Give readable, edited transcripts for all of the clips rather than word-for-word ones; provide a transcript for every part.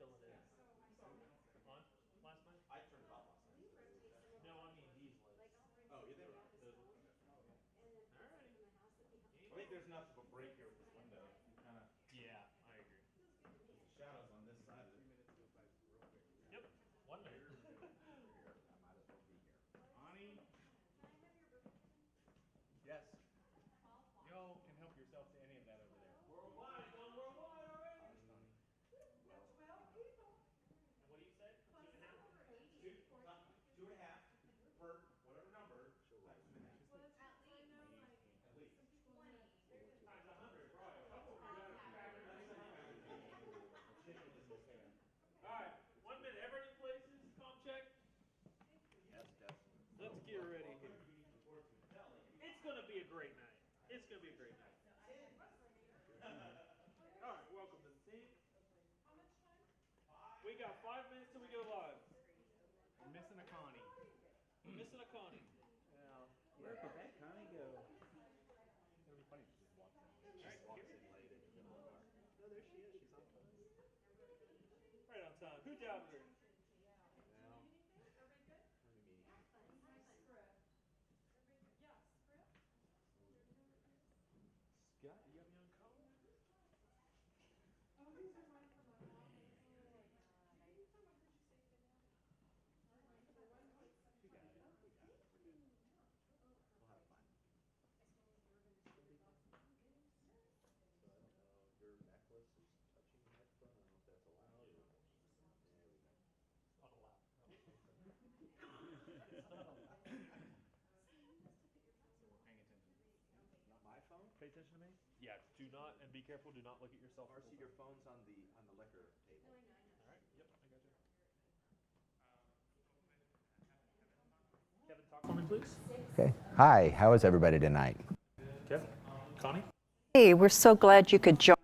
still it is. On last night? I turned it off last night. No, I mean these lights. Oh, yeah, they were. Those ones. Okay. Alrighty. I think there's enough of a break here with this window. You kind of Yeah, I agree. the shadows on this side of it. Yep. 1 minute. Here, I might as well be here. Ani? Yes. Y'all can help yourself to any of that over there. Worldwide, it's on worldwide already. Well, And what do you say? Two and a half? two, not, 2.5 per whatever number times 2.5. At least. Times 100, right? That's so you guys can shake it in your hand. All right. 1 minute. Everyone in places. Calm check. Yes, definitely. Let's get ready Well, here. you need the board to tell it. It's gonna be a great night. It's gonna be a great night. All right. Welcome to the team. We got 5 minutes till we go live. We're missing a Connie. We're missing a Connie. Well, where could that Connie go? It'll be funny if she just walks in late. All right, Walks here. in late into the middle of our. Oh, there she is. She's on time. Right on time. Who doubted her? Well, pretty meeting. Scott, you got me on color? We got it. We got it. We're good. We'll have fun. So I don't know. Your necklace is touching the microphone. I don't know if that's allowed or. There we go. It's not allowed. It's not allowed. So we're paying attention. Not my phone? Pay attention to me. Yeah, do not, and be careful, do not look at yourself. Marcy, your phone's on the liquor table. All right, yep, I got you. Kevin, talk for me, please. Okay. Hi, how is everybody tonight? Kevin, Connie? Hey, we're so glad you could join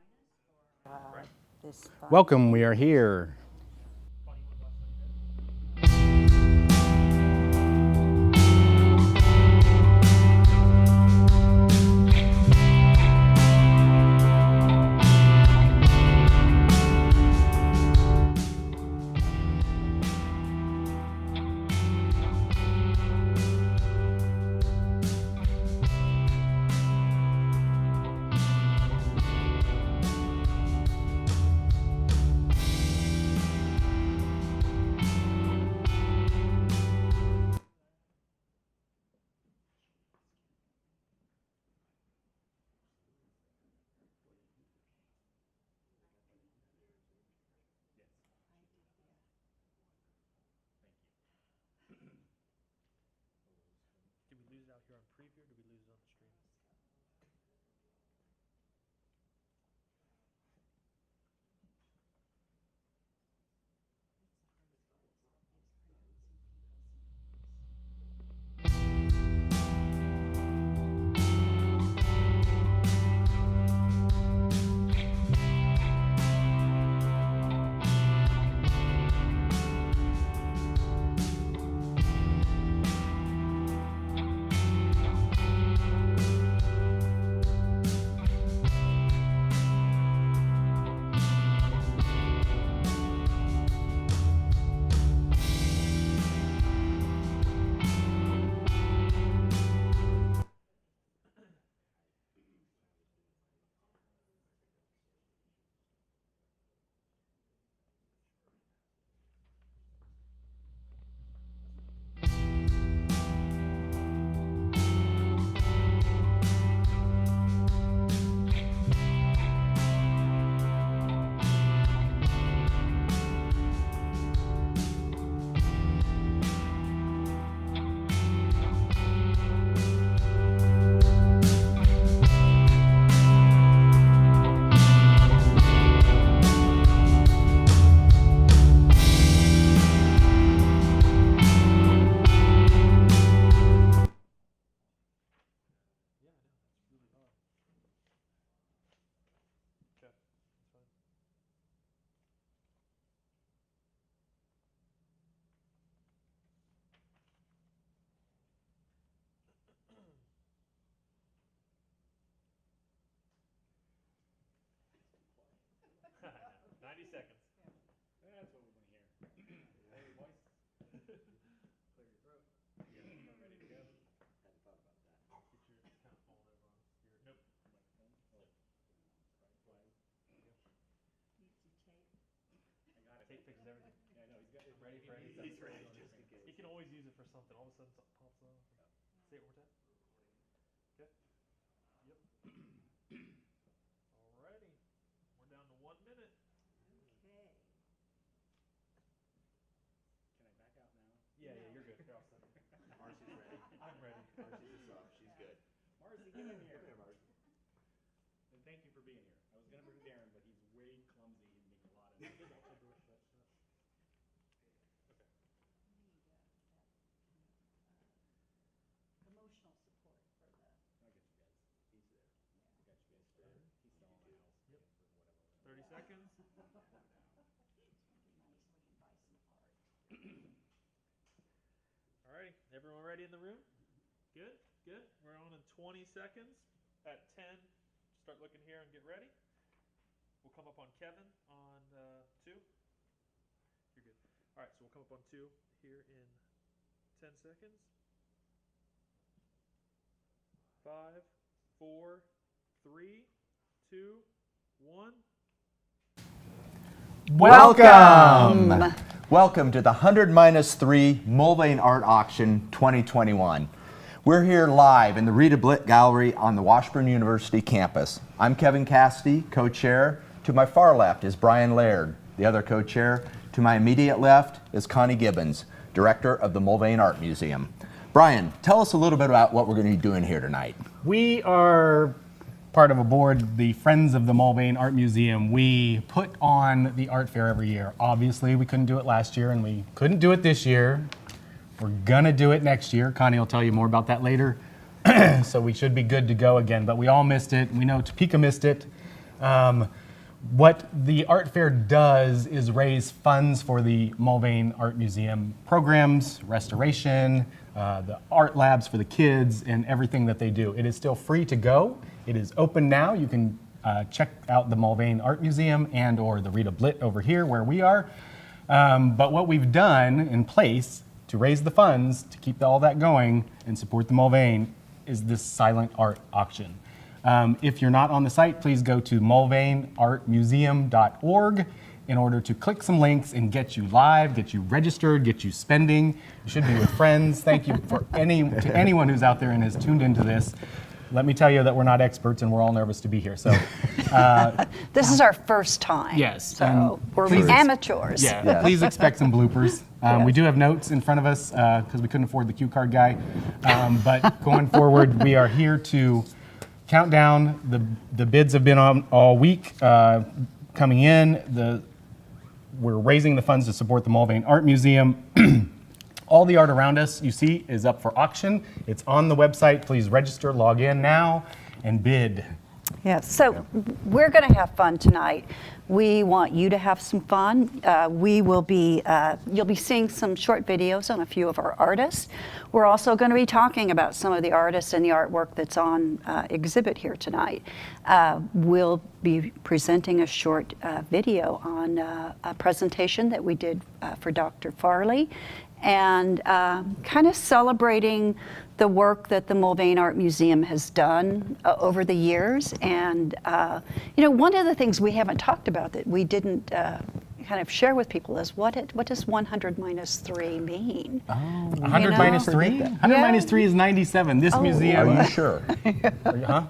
this. Welcome. We are here. Connie, you want to last night? Did we lose it out here on preview or did we lose it on the stream? Yeah, I know. That's really hard. Okay, that's fine. 90 seconds. Yeah, fixes everything. Yeah, I know, he's got, Ready for anything. he's ready just in case. He can always use it for something. All of a sudden something pops up. Say it one more time. Okay. Yep. Alrighty. We're down to 1 minute. Can I back out now? Yeah, you're good. You're all set. Marcy's ready. I'm ready. Marcy's just up, she's good. Marcy, get in Come here. here, Marcy. And thank you for being here. I was going to bring Darren, but he's way clumsy and making a lot of noise. Emotional support for the. I'll get you guys. He's there. I got you guys spread. He's selling my house. Yep. For whatever. 30 seconds. Alrighty, everyone ready in the room? Good, good. We're on in 20 seconds. At 10, start looking here and get ready. We'll come up on Kevin on 2. You're good. Alright, so we'll come up on 2 here in 10 seconds. 5, 4, 3, 2, 1. Welcome! Welcome to the 100-3 Mulvane Art Auction 2021. We're here live in the Rita Blitt Gallery on the Washburn University campus. I'm Kevin Cassidy, co-chair. To my far left is Brian Laird, the other co-chair. To my immediate left is Connie Gibbons, director of the Mulvane Art Museum. Brian, tell us a little bit about what we're going to be doing here tonight. We are part of a board, the Friends of the Mulvane Art Museum. We put on the art fair every year. Obviously, we couldn't do it last year, and we couldn't do it this year. We're gonna do it next year. Connie will tell you more about that later. So we should be good to go again, but we all missed it. We know Topeka missed it. What the art fair does is raise funds for the Mulvane Art Museum programs, restoration, the art labs for the kids, and everything that they do. It is still free to go. It is open now. You can check out the Mulvane Art Museum and or the Rita Blitt over here where we are. But what we've done in place to raise the funds to keep all that going and support the Mulvane is this silent art auction. If you're not on the site, please go to mulvaneartmuseum.org in order to click some links and get you live, get you registered, get you spending. You should be with friends. Thank you to anyone who's out there and has tuned into this. Let me tell you that we're not experts and we're all nervous to be here. So, This is our first time. Yes, So we're please amateurs. yeah, Yes. please expect some bloopers. We do have notes in front of us because we couldn't afford the cue card guy. But going forward, we are here to count down. The bids have been on all week coming in. We're raising the funds to support the Mulvane Art Museum. All the art around us you see is up for auction. It's on the website. Please register, log in now, and bid. Yeah, so we're going to have fun tonight. We want you to have some fun. You'll be seeing some short videos on a few of our artists. We're also going to be talking about some of the artists and the artwork that's on exhibit here tonight. We'll be presenting a short video on a presentation that we did for Dr. Farley, and kind of celebrating the work that the Mulvane Art Museum has done over the years. And one of the things we haven't talked about that we didn't kind of share with people is what does 100 minus 3 mean? 100 minus 3? 100 minus 3 is 97. This museum. Are you sure? Huh?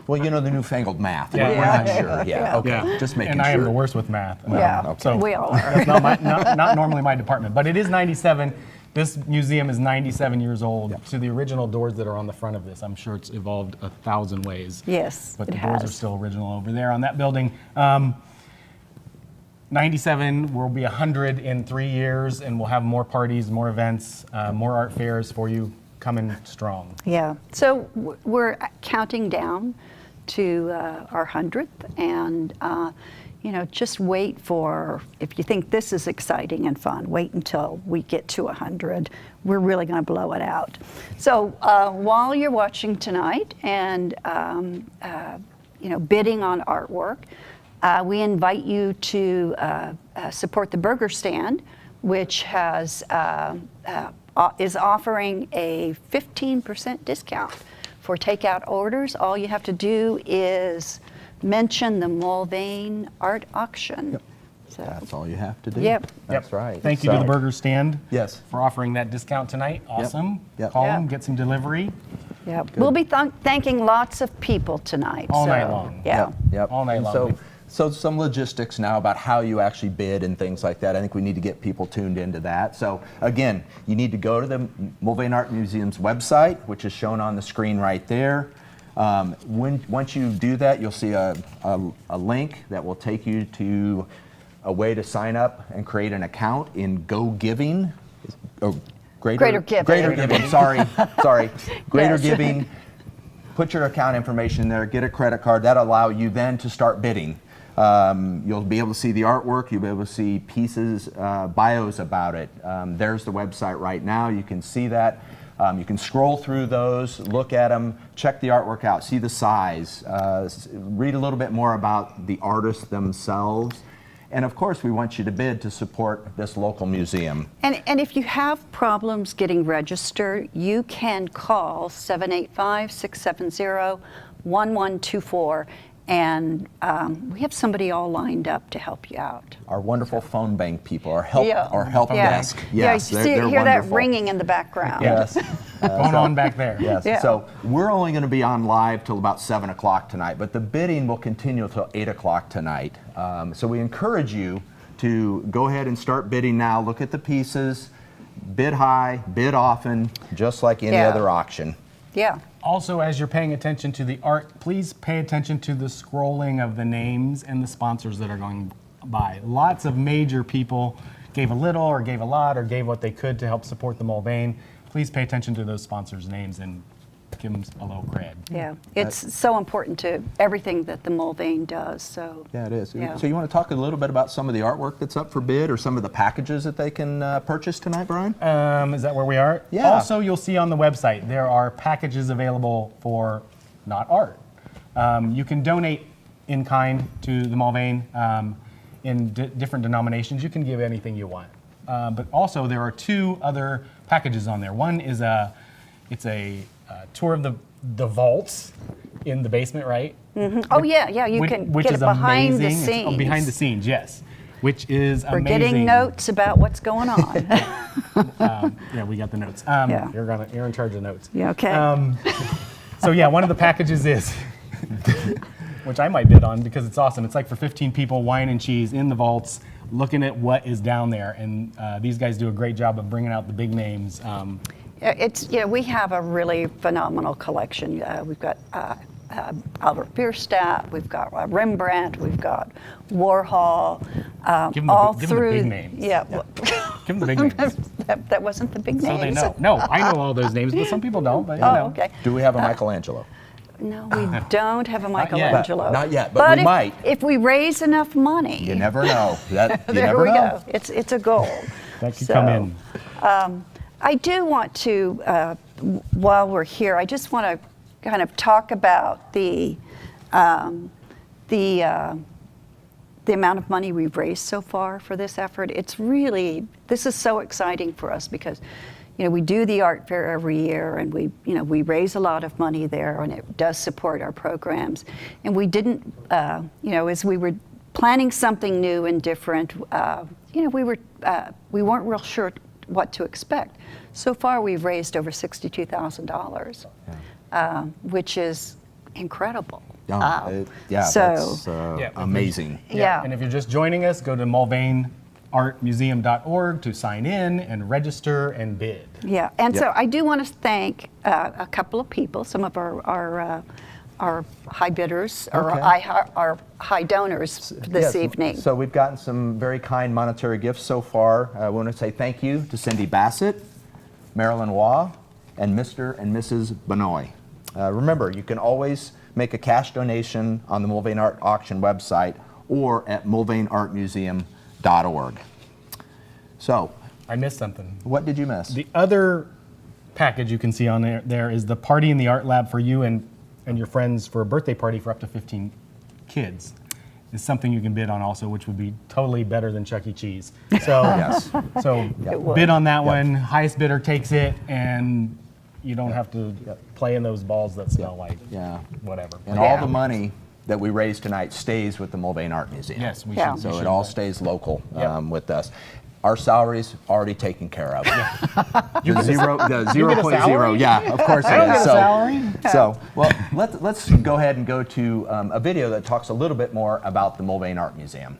Well, you know the newfangled math. Yeah. We're not sure. Yeah, okay. Yeah. Just making And I am the sure. worst with math. Yeah, So we all are. that's not normally my department, but it is 97. This museum is 97 years old. To the original doors that are on the front of this, I'm sure it's evolved 1,000 ways. Yes, But it the doors are has. still original over there on that building. 97 will be 100 in 3 years, and we'll have more parties, more events, more art fairs for you coming strong. Yeah, so we're counting down to our 100th, and just wait for, if you think this is exciting and fun, wait until we get to 100. We're really going to blow it out. So while you're watching tonight and bidding on artwork, we invite you to support the Burger Stand, which is offering a 15% discount for takeout orders. All you have to do is mention the Mulvane Art Auction So, That's all you have to do. Yep. That's right. Thank you to the So- burger stand. Yes. For offering that discount tonight. Awesome. Yep. Call Yeah. them, get some delivery. yeah. We'll be thanking lots of people tonight. All so, night long. Yeah. Yep. All night And long. So some logistics now about how you actually bid and things like that. I think we need to get people tuned into that. So again, you need to go to the Mulvane Art Museum's website, which is shown on the screen right there. Once you do that, you'll see a link that will take you to a way to sign up and create an account in Go Giving. Oh, Greater Giving. Greater Giving. Sorry. Greater Yes. Giving. Put your account information in there, get a credit card. That'll allow you then to start bidding. You'll be able to see the artwork, you'll be able to see pieces, bios about it. There's the website right now, you can see that. You can scroll through those, look at them, check the artwork out, see the size, read a little bit more about the artists themselves. And of course, we want you to bid to support this local museum. And if you have problems getting registered, you can call 785-670-1124, and we have somebody all lined up to help you out. Our wonderful phone bank people, our help Yeah. desk. Yeah, Yes, you they're hear that wonderful. ringing in the background. Yes. Going on back there. Yes. Yeah. So we're only going to be on live till about 7 o'clock tonight, but the bidding will continue until 8 o'clock tonight. So we encourage you to go ahead and start bidding now. Look at the pieces, bid high, bid often, just like any Yeah. other auction. Yeah. Also, as you're paying attention to the art, please pay attention to the scrolling of the names and the sponsors that are going by. Lots of major people gave a little or gave a lot or gave what they could to help support the Mulvane. Please pay attention to those sponsors' names and give them a little cred. Yeah. It's so important to everything that the Mulvane does. So Yeah, it is. Yeah. So you want to talk a little bit about some of the artwork that's up for bid or some of the packages that they can purchase tonight, Brian? Is that where we are? Yeah. Also, you'll see on the website, there are packages available for not art. You can donate in kind to the Mulvane in different denominations. You can give anything you want. But also, there are two other packages on there. One is it's a tour of the vaults in the basement, right? Oh yeah, you Which- can which get is it behind the amazing. It's- scenes. oh, behind the scenes, yes. Which is We're amazing. getting notes about what's going on. Yeah, we got the notes. Yeah. You're in charge of notes. Yeah, okay. So yeah, one of the packages is, which I might bid on because it's awesome. It's like for 15 people, wine and cheese in the vaults, looking at what is down there. And these guys do a great job of bringing out the big names. We have a really phenomenal collection. We've got Albert Bierstadt, we've got Rembrandt, we've got Warhol. Give 'em the- all give 'em the through. big names. Yeah. Give them the big names. that wasn't the big So names. they know. No, I know all those names, but some people don't. But you Oh, know. okay. Do we have a Michelangelo? No, we don't have a yet. Michelangelo. Not yet, but we if, might. If we raise enough money, You never know. You there never we know. go. It's a goal. That could So, come in. I do want to, while we're here, I just want to kind of talk about the amount of money we've raised so far for this effort. This is so exciting for us because, we do the art fair every year and we raise a lot of money there and it does support our programs. And we didn't, as we were planning something new and different, we weren't real sure what to expect. So far, we've raised over $62,000, which is incredible. That's amazing. Yeah. And if you're just joining us, go to mulvaneartmuseum.org to sign in and register and bid. Yeah, and Yep. so I do want to thank a couple of people, some of our high bidders, or Okay. our high donors this Yes, evening. So we've gotten some very kind monetary gifts so far. I want to say thank you to Cindy Bassett, Marilyn Waugh, and Mr. and Mrs. Benoit. Remember, you can always make a cash donation on the Mulvane Art Auction website or at mulvaneartmuseum.org. So, I missed something. what did you miss? The other package you can see on there is the party in the art lab for you and your friends for a birthday party for up to 15 kids. Is something you can bid on also, which would be totally better than Chuck E. Cheese. So, Yes. so would. bid on that one. Highest bidder takes it, and you don't have to play in those balls that smell like Yeah. whatever. And all the money that we raise tonight stays with the Mulvane Art Museum. Yes, we Yeah. should. So we it should. all stays local Yep. with us. Our salary's already taken care of. You The get a- zero, the you get a 0.0, salary? yeah, of course I it don't is. get a salary. So, well, let's go ahead and go to a video that talks a little bit more about the Mulvane Art Museum.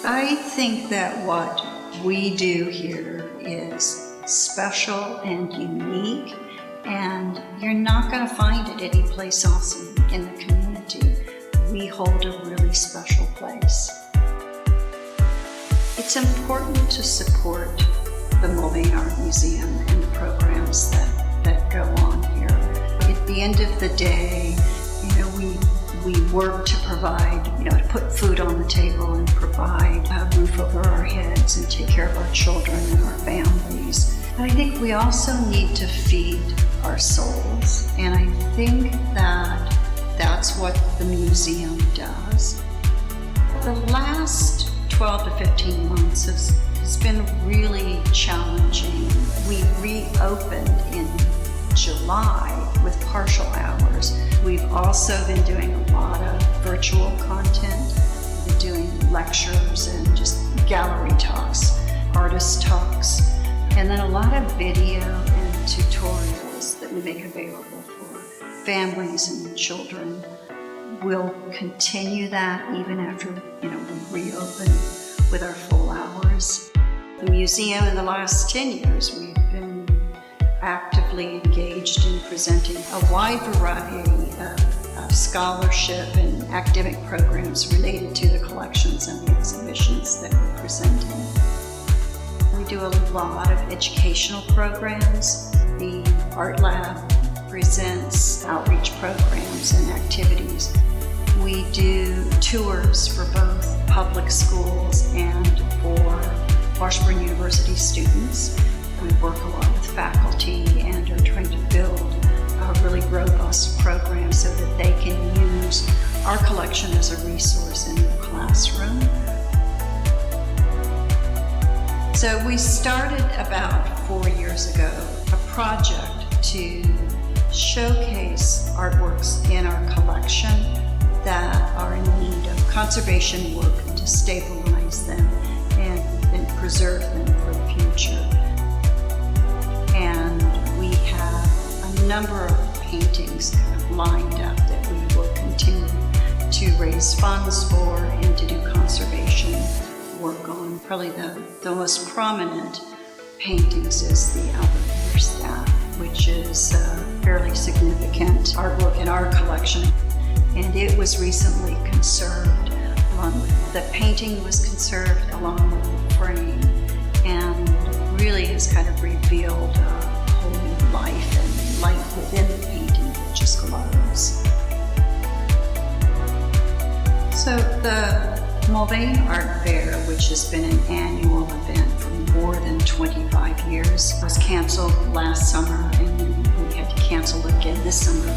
I think that what we do here is special and unique, and you're not going to find it anyplace else in the community. We hold a really special place. It's important to support the Mulvane Art Museum and the programs that go on here. At the end of the day, we work to provide, to put food on the table and provide a roof over our heads and take care of our children and our families. But I think we also need to feed our souls, and I think that that's what the museum does. The last 12 to 15 months has been really challenging. We reopened in July with partial hours. We've also been doing a lot of virtual content. We've been doing lectures and just gallery talks, artist talks, and then a lot of video and tutorials that we make available for families and children. We'll continue that even after we reopen with our full hours. The museum in the last 10 years, we've been actively engaged in presenting a wide variety of scholarship and academic programs related to the collections and the exhibitions that we're presenting. We do a lot of educational programs. The Art Lab presents outreach programs and activities. We do tours for both public schools and for Washburn University students. We work a lot with faculty and are trying to build a really robust program so that they can use our collection as a resource in their classroom. So we started about 4 years ago a project to showcase artworks in our collection that are in need of conservation work to stabilize them and preserve them for the future. And we have a number of paintings lined up that we will continue to raise funds for and to do conservation work on. Probably the most prominent paintings is the Albert Bierstadt, which is fairly significant artwork in our collection. And it was recently conserved. The painting was conserved along with the frame, and really has kind of revealed a whole new life and light within the painting that just glows. So the Mulvane Art Fair, which has been an annual event for more than 25 years, was canceled last summer, and we had to cancel again this summer.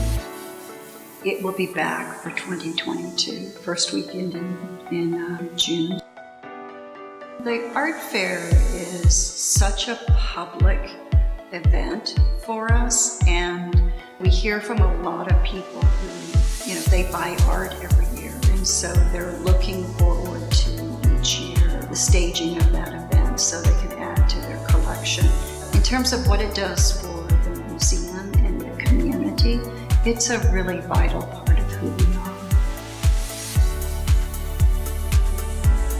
It will be back for 2022, first weekend in June. The art fair is such a public event for us, and we hear from a lot of people who, they buy art every year, and so they're looking forward to each year the staging of that event so they can add to their collection. In terms of what it does for the museum and the community, it's a really vital part of who we are.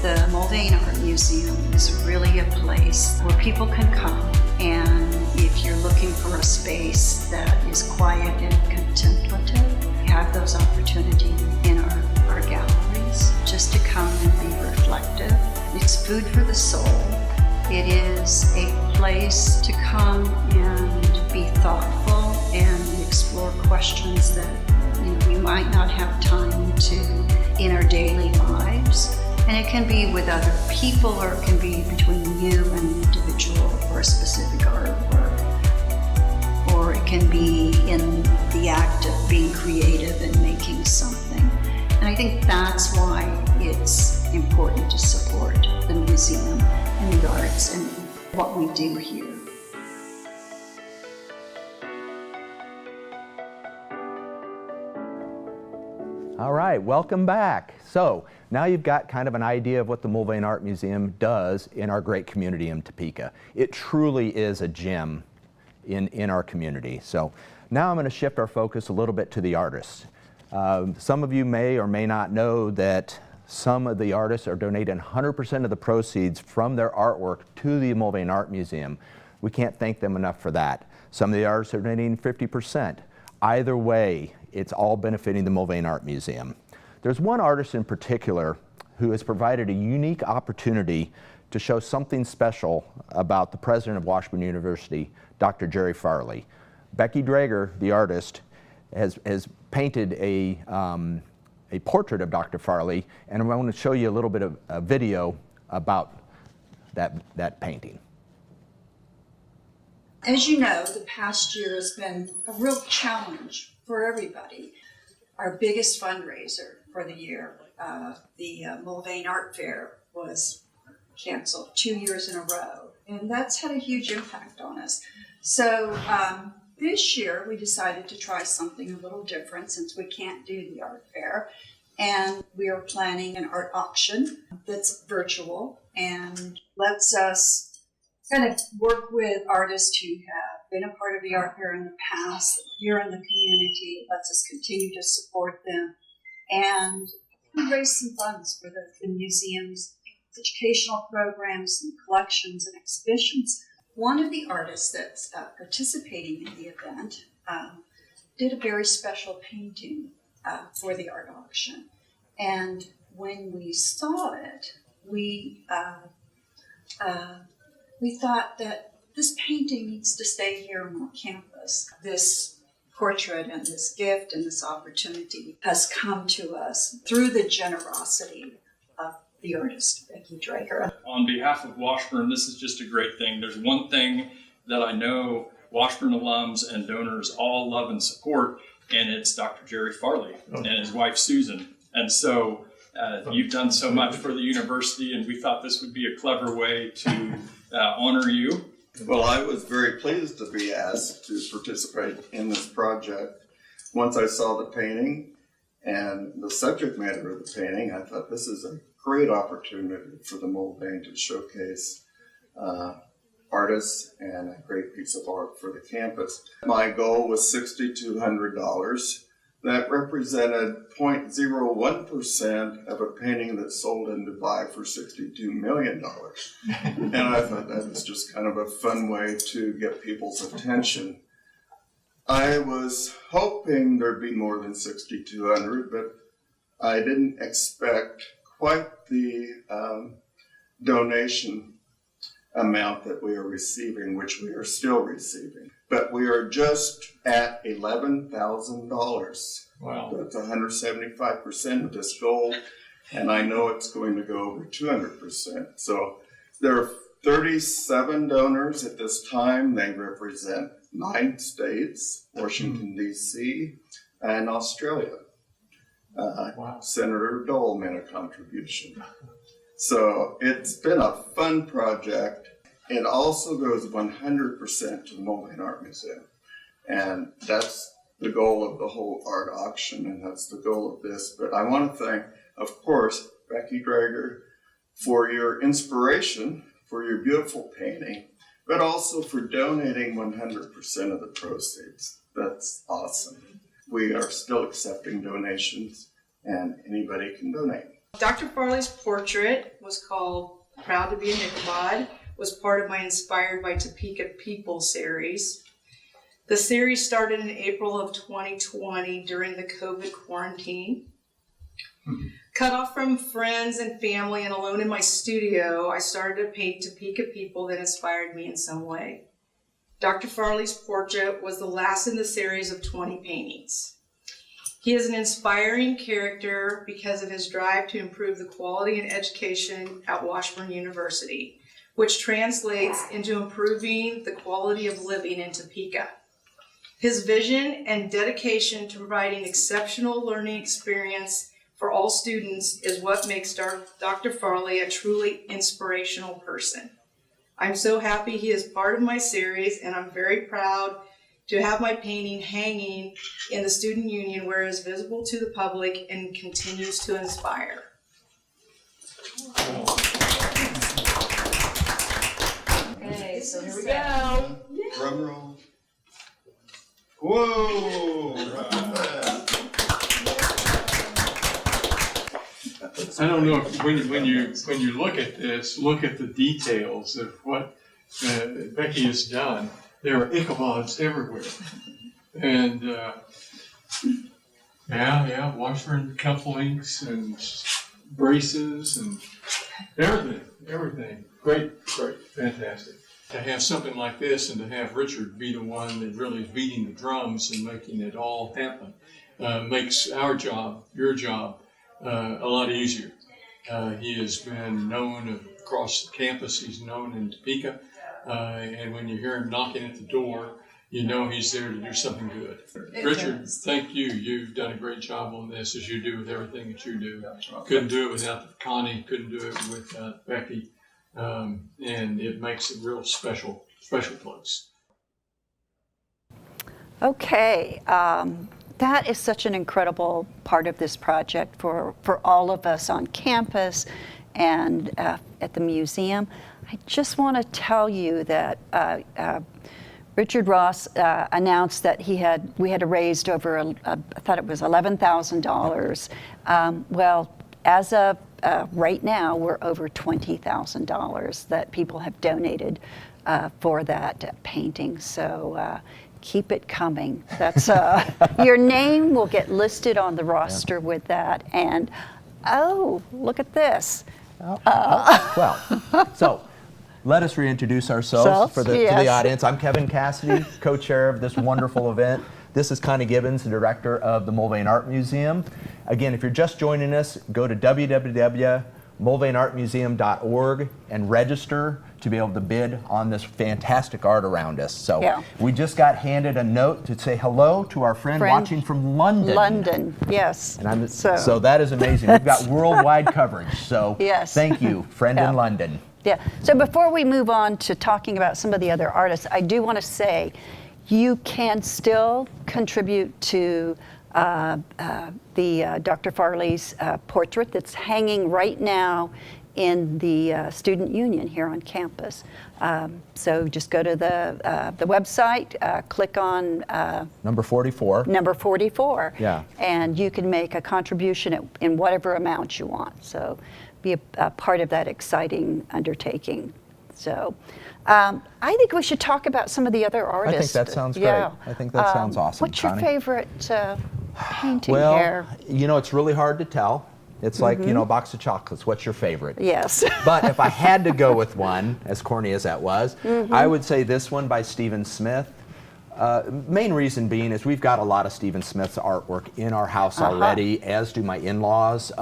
The Mulvane Art Museum is really a place where people can come, and if you're looking for a space that is quiet and contemplative, we have those opportunities in our galleries just to come and be reflective. It's food for the soul. It is a place to come and be thoughtful and explore questions that we might not have time to in our daily lives. And it can be with other people, or it can be between you and an individual or a specific artwork. Or it can be in the act of being creative and making something. And I think that's why it's important to support the museum and the arts and what we do here. All right, welcome back. So now you've got kind of an idea of what the Mulvane Art Museum does in our great community in Topeka. It truly is a gem in our community. So now I'm going to shift our focus a little bit to the artists. Some of you may or may not know that some of the artists are donating 100% of the proceeds from their artwork to the Mulvane Art Museum. We can't thank them enough for that. Some of the artists are donating 50%. Either way, it's all benefiting the Mulvane Art Museum. There's one artist in particular who has provided a unique opportunity to show something special about the president of Washburn University, Dr. Jerry Farley. Becky Drager, the artist, has painted a portrait of Dr. Farley, and I want to show you a little bit of a video about that painting. As you know, the past year has been a real challenge for everybody. Our biggest fundraiser for the year, the Mulvane Art Fair, was canceled 2 years in a row, and that's had a huge impact on us. So this year we decided to try something a little different since we can't do the art fair, and we are planning an art auction that's virtual and lets us kind of work with artists who have been a part of the art fair in the past, here in the community. It lets us continue to support them and raise some funds for the museum's educational programs and collections and exhibitions. One of the artists that's participating in the event did a very special painting for the art auction. And when we saw it, we thought that this painting needs to stay here on our campus. This portrait and this gift and this opportunity has come to us through the generosity of the artist, Becky Drager. On behalf of Washburn, this is just a great thing. There's one thing that I know Washburn alums and donors all love and support, and it's Dr. Jerry Farley and his wife Susan. And so you've done so much for the university, and we thought this would be a clever way to honor you. Well, I was very pleased to be asked to participate in this project. Once I saw the painting and the subject matter of the painting, I thought this is a great opportunity for the Mulvane to showcase artists and a great piece of art for the campus. My goal was $6,200. That represented 0.01% of a painting that sold in Dubai for $62 million. And I thought that was just kind of a fun way to get people's attention. I was hoping there'd be more than 6,200, but I didn't expect quite the donation amount that we are receiving, which we are still receiving. But we are just at $11,000. Wow. That's 175% of this goal, and I know it's going to go over 200%. So there are 37 donors at this time. They represent 9 states, Washington, D.C., and Australia. Wow. Senator Dole made a contribution. So it's been a fun project. It also goes 100% to the Mulvane Art Museum. And that's the goal of the whole art auction, and that's the goal of this. But I want to thank, of course, Becky Drager for your inspiration, for your beautiful painting, but also for donating 100% of the proceeds. That's awesome. We are still accepting donations, and anybody can donate. Dr. Farley's portrait was called Proud to be a Nickelbod, was part of my Inspired by Topeka People series. The series started in April of 2020 during the COVID quarantine. Cut off from friends and family and alone in my studio, I started to paint Topeka people that inspired me in some way. Dr. Farley's portrait was the last in the series of 20 paintings. He is an inspiring character because of his drive to improve the quality and education at Washburn University, which translates into improving the quality of living in Topeka. His vision and dedication to providing exceptional learning experience for all students is what makes Dr. Farley a truly inspirational person. I'm so happy he is part of my series, and I'm very proud to have my painting hanging in the Student Union where it is visible to the public and continues to inspire. Okay, so here we go. Drum roll. Whoa! I don't know if when you look at this, look at the details of what Becky has done. There are Ichabods everywhere, and Washburn cufflinks and braces and everything. Great, fantastic. To have something like this and to have Richard be the one that really is beating the drums and making it all happen makes our job, your job, a lot easier. He has been known across the campus. He's known in Topeka. And when you hear him knocking at the door, you know he's there to do something good. Richard, thank you. You've done a great job on this, as you do with everything that you do. Couldn't do it without Connie. Couldn't do it with Becky. And it makes a real special place. Okay. That is such an incredible part of this project for all of us on campus and at the museum. I just want to tell you that Richard Ross announced that we had raised over, I thought it was $11,000. Well, as of right now, we're over $20,000 that people have donated for that painting. So keep it coming. That's your name will get listed on the roster with that. And oh, look at this. Well, so let us reintroduce ourselves to the audience. I'm Kevin Cassidy, co-chair of this wonderful event. This is Connie Gibbons, the director of the Mulvane Art Museum. Again, if you're just joining us, go to www.mulvaneartmuseum.org and register to be able to bid on this fantastic art around us. So we just got handed a note to say hello to our friend watching from London. London, yes. And so that is amazing. We've got worldwide coverage. So thank you, friend in London. Yeah. So before we move on to talking about some of the other artists, I do want to say you can still contribute to Dr. Farley's portrait that's hanging right now in the Student Union here on campus. So just go to the website, click on number 44. Number 44. Yeah. And you can make a contribution in whatever amount you want. So be a part of that exciting undertaking. So I think we should talk about some of the other artists. I think that sounds great. I think that sounds awesome. What's your Connie? favorite painting well, here? You know, it's really hard to tell. It's like, you know, a box of chocolates. What's your favorite? Yes. But if I had to go with one, as corny as that was, I would say this one by Stephen Smith. Main reason being is we've got a lot of Stephen Smith's artwork in our house already, as do my in-laws.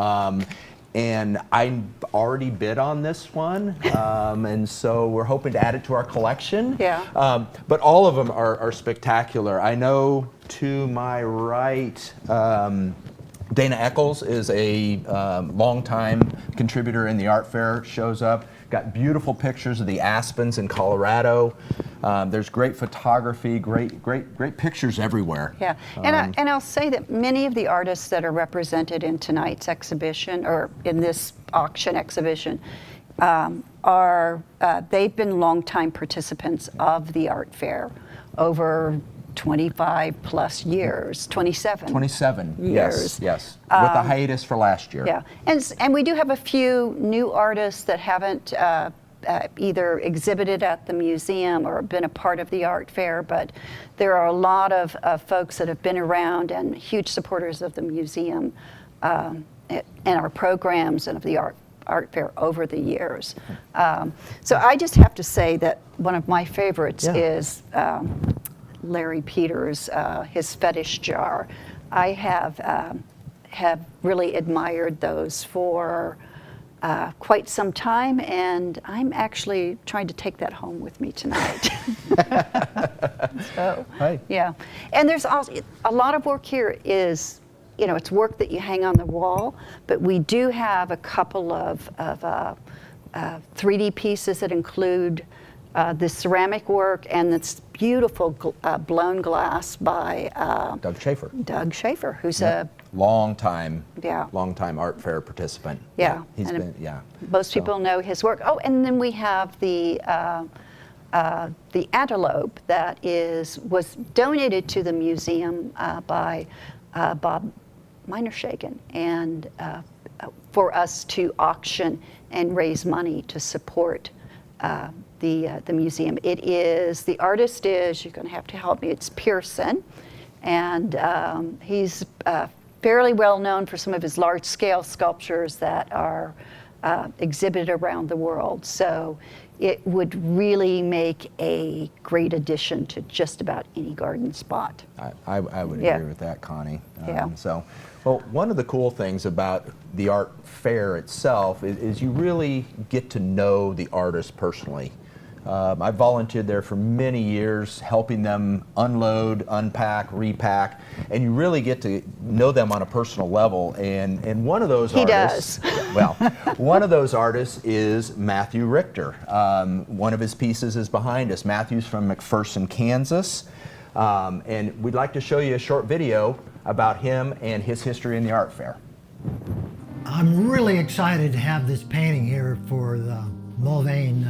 And I already bid on this one, and so we're hoping to add it to our collection. Yeah. But all of them are spectacular. I know to my right, Dana Eccles is a longtime contributor in the art fair, shows up. Got beautiful pictures of the aspens in Colorado. There's great photography, great pictures everywhere. Yeah, and I'll say that many of the artists that are represented in tonight's exhibition, or in this auction exhibition, they've been longtime participants of the art fair over 25 plus years, 27 years. Yes, with a hiatus for last year. Yeah, and we do have a few new artists that haven't either exhibited at the museum or been a part of the art fair, but there are a lot of folks that have been around and huge supporters of the museum and our programs and of the art fair over the years. So I just have to say that one of my favorites is Larry Peters, his fetish jar. I have really admired those for quite some time, and I'm actually trying to take that home with me tonight. So, yeah. And there's also a lot of work here is, you know, it's work that you hang on the wall, but we do have a couple of 3D pieces that include this ceramic work and this beautiful blown glass by Doug Schaefer. Doug Schaefer, who's Yep. long time Yeah. art fair participant. Yeah, He's and been, yeah. most So- people know his work. Oh, and then we have the antelope that was donated to the museum by Bob Minershaken, and for us to auction and raise money to support the museum. The artist is, you're going to have to help me, it's Pearson, and he's fairly well known for some of his large scale sculptures that are exhibited around the world. So it would really make a great addition to just about any garden spot. I would Yeah. agree with that, Connie. Yeah. So, well, one of the cool things about the art fair itself is you really get to know the artist personally. I volunteered there for many years, helping them unload, unpack, repack, and you really get to know them on a personal level. And one of those artists, well, one of those artists is Matthew Richter. One of his pieces is behind us. Matthew's from McPherson, Kansas, and we'd like to show you a short video about him and his history in the art fair. I'm really excited to have this painting here for the Mulvane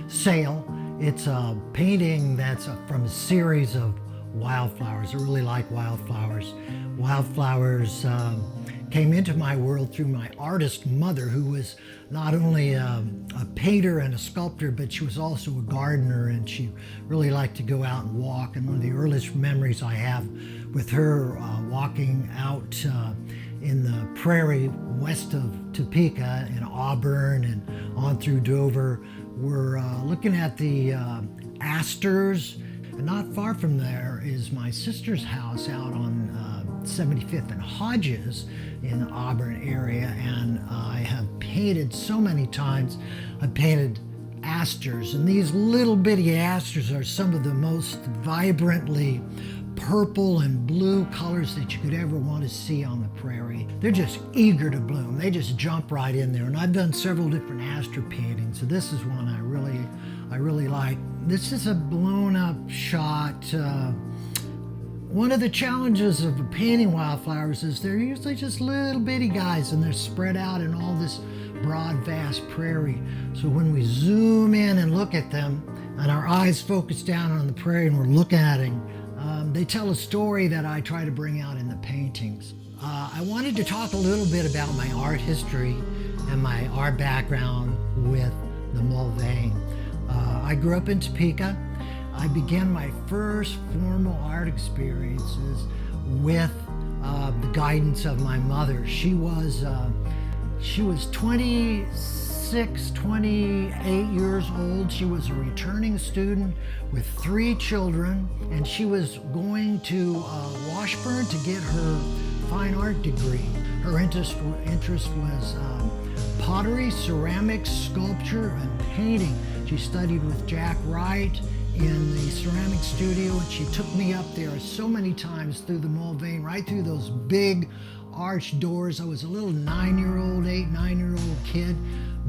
sale. It's a painting that's from a series of wildflowers. I really like wildflowers. Wildflowers came into my world through my artist mother, who was not only a painter and a sculptor, but she was also a gardener, and she really liked to go out and walk. And one of the earliest memories I have with her walking out in the prairie west of Topeka in Auburn and on through Dover, we're looking at the asters. And not far from there is my sister's house out on 75th and Hodges in the Auburn area, and I have painted so many times. I've painted asters, and these little bitty asters are some of the most vibrantly purple and blue colors that you could ever want to see on the prairie. They're just eager to bloom. They just jump right in there. And I've done several different aster paintings. So this is one I really like. This is a blown up shot. One of the challenges of painting wildflowers is they're usually just little bitty guys, and they're spread out in all this broad, vast prairie. So when we zoom in and look at them, and our eyes focus down on the prairie and we're looking at it, they tell a story that I try to bring out in the paintings. I wanted to talk a little bit about my art history and my art background with the Mulvane. I grew up in Topeka. I began my first formal art experiences with the guidance of my mother. She was 26, 28 years old. She was a returning student with 3 children, and she was going to Washburn to get her fine art degree. Her interest was pottery, ceramics, sculpture, and painting. She studied with Jack Wright in the ceramic studio, and she took me up there so many times through the Mulvane, right through those big arched doors. I was a little 9-year-old kid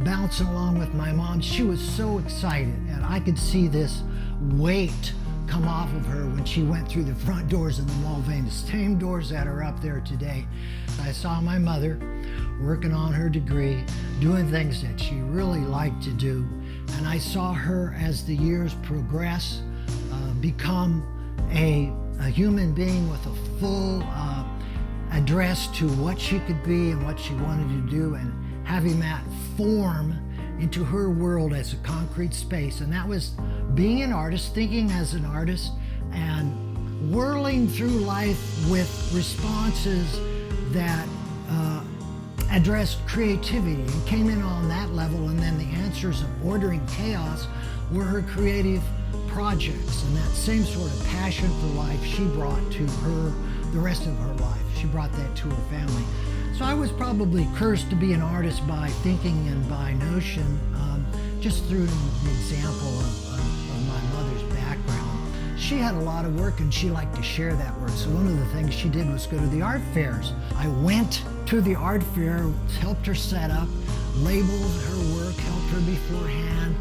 bouncing along with my mom. She was so excited, and I could see this weight come off of her when she went through the front doors of the Mulvane, the same doors that are up there today. I saw my mother working on her degree, doing things that she really liked to do, and I saw her, as the years progress, become a human being with a full address to what she could be and what she wanted to do, and having that form into her world as a concrete space. And that was being an artist, thinking as an artist, and whirling through life with responses that addressed creativity and came in on that level. And then the answers of ordering chaos were her creative projects, and that same sort of passion for life she brought to her the rest of her life. She brought that to her family. So I was probably cursed to be an artist by thinking and by notion, just through the example of my mother's background. She had a lot of work, and she liked to share that work. So one of the things she did was go to the art fairs. I went to the art fair, helped her set up, labeled her work, helped her beforehand,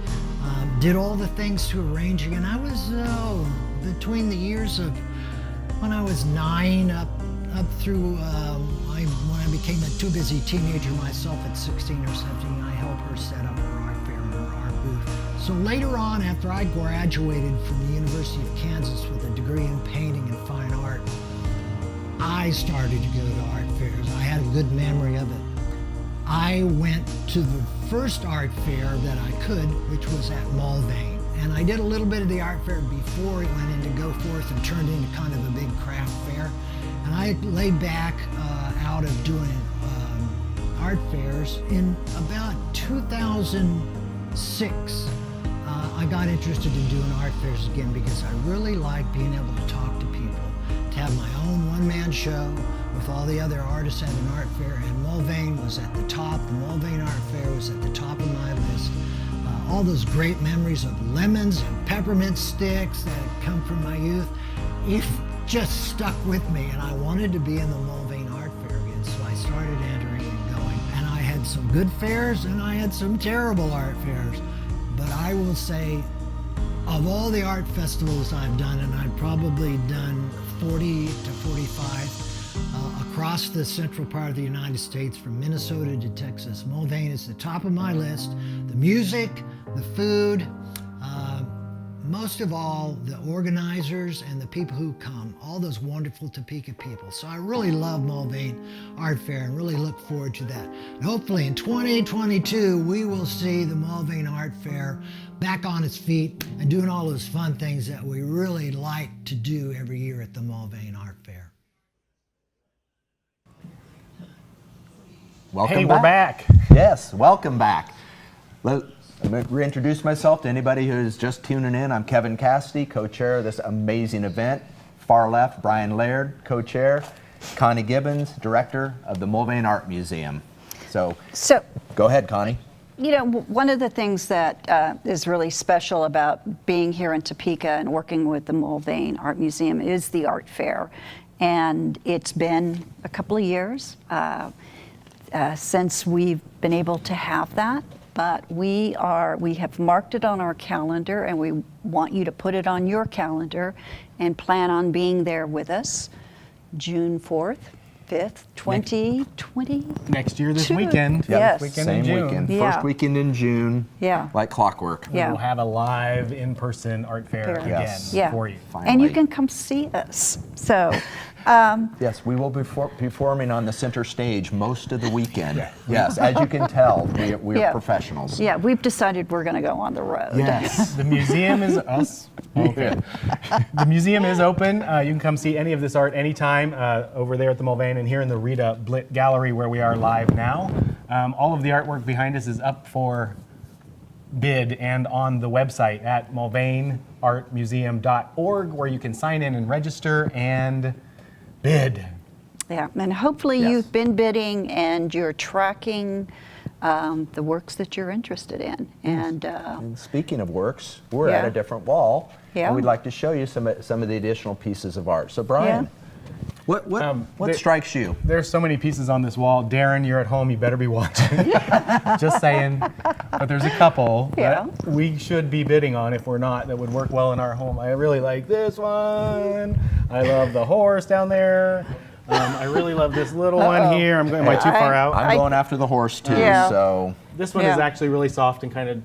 Did all the things to arranging, and I was between the years of when I was 9 up through when I became a too busy teenager myself at 16 or 17, I helped her set up her art fair and her art booth. So later on, after I graduated from the University of Kansas with a degree in painting and fine art, I started to go to art fairs. I had a good memory of it. I went to the first art fair that I could, which was at Mulvane. And I did a little bit of the art fair before it went into go forth and turned into kind of a big craft fair. And I laid back out of doing art fairs. In about 2006, I got interested in doing art fairs again because I really like being able to talk to people, to have my own one-man show with all the other artists at an art fair, and Mulvane was at the top. The Mulvane Art Fair was at the top of my list. All those great memories of lemons and peppermint sticks that had come from my youth, it just stuck with me, and I wanted to be in the Mulvane Art Fair again, so I started entering and going. And I had some good fairs, and I had some terrible art fairs. But I will say, of all the art festivals I've done, and I've probably done 40 to 45 across the central part of the United States, from Minnesota to Texas, Mulvane is the top of my list. The music, the food, most of all, the organizers and the people who come, all those wonderful Topeka people. So I really love Mulvane Art Fair and really look forward to that. And hopefully in 2022, we will see the Mulvane Art Fair back on its feet and doing all those fun things that we really like to do every year at the Mulvane Art Fair. Welcome Hey, back. we're back. Yes, welcome back. I'm going to reintroduce myself to anybody who's just tuning in. I'm Kevin Cassidy, co-chair of this amazing event. Far left, Brian Laird, co-chair. Connie Gibbons, director of the Mulvane Art Museum. So go ahead, Connie. You know, one of the things that is really special about being here in Topeka and working with the Mulvane Art Museum is the art fair. And it's been a couple of years since we've been able to have that. But we have marked it on our calendar, and we want you to put it on your calendar and plan on being there with us June 4th, 5th, 2020. Next year, this weekend. Yes. Weekend Same in June. weekend. Yeah. First weekend in June. Yeah. Like clockwork. Yeah. We'll have a live in-person art fair again Yes. Yeah. for you. Finally. And you can come see us. So, Yes, we will be performing on the center stage most of the weekend. Yes, as you can tell, we are Yeah. professionals. yeah, we've decided we're going to go on the road. Yes. The museum is us. Okay. The museum is open. You can come see any of this art anytime over there at the Mulvane and here in the Rita Blitt Gallery where we are live now. All of the artwork behind us is up for bid and on the website at mulvaneartmuseum.org, where you can sign in and register and bid. Yeah, and hopefully Yes. you've been bidding and you're tracking the works that you're interested in. And And speaking of works, we're Yeah. at a different wall, Yeah. and we'd like to show you some of the additional pieces of art. So, Brian, what there- strikes you? There's so many pieces on this wall. Darren, you're at home, you better be watching. Just saying. But there's a couple Yeah. that we should be bidding on if we're not, that would work well in our home. I really like this one. I love the horse down there. I really love this little one here. Am I too far out? I'm going after the horse too. Yeah. So This one is Yeah. actually really soft and kind of,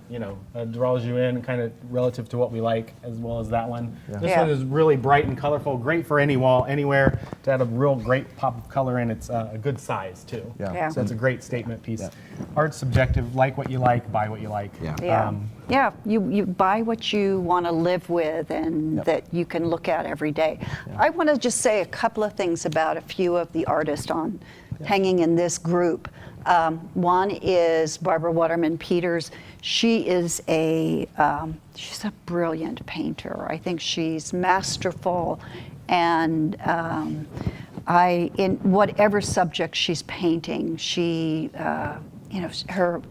draws you in, kind of relative to what we like, as well as that one. This Yeah. one is really bright and colorful, great for any wall, anywhere, to add a real great pop of color, and it's a good size too. Yeah. So it's a great statement piece. Art's subjective, like what you like, buy what you like. Yeah. yeah, yeah, you buy what you want to live with and that you can look at every day. I want to just say a couple of things about a few of the artists hanging in this group. One is Barbara Waterman Peters. She is she's a brilliant painter. I think she's masterful, and in whatever subject she's painting, she, her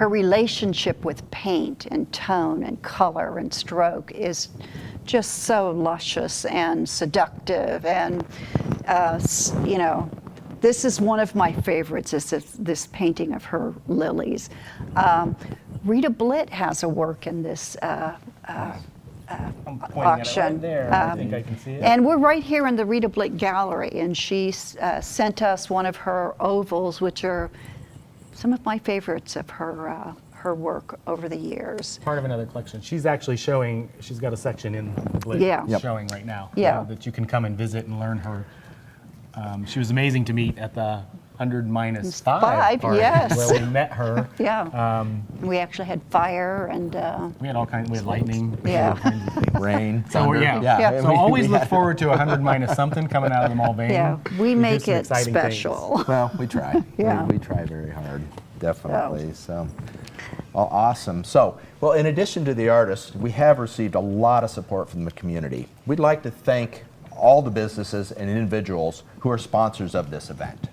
relationship with paint and tone and color and stroke is just so luscious and seductive, and this is one of my favorites, is this painting of her lilies. Rita Blitt has a work in this I'm pointing auction. at it right there. I think I can see it. And we're right here in the Rita Blitt Gallery, and she sent us one of her ovals, which are some of my favorites of her work over the years. Part of another collection. She's actually showing, she's got a section in Blitt showing right now that you can come and visit and learn her. She was amazing to meet at the 100-5 party where we met her. We actually had fire and we had all kinds. We had lightning. Yeah. Rain. So thunder. So always look forward to 100 something coming out of the Mulvane. Yeah, we make do some it exciting special. things. Well, we try. We try very hard, definitely. So, well, awesome. So, well, in addition to the artists, we have received a lot of support from the community. We'd like to thank all the businesses and individuals who are sponsors of this event.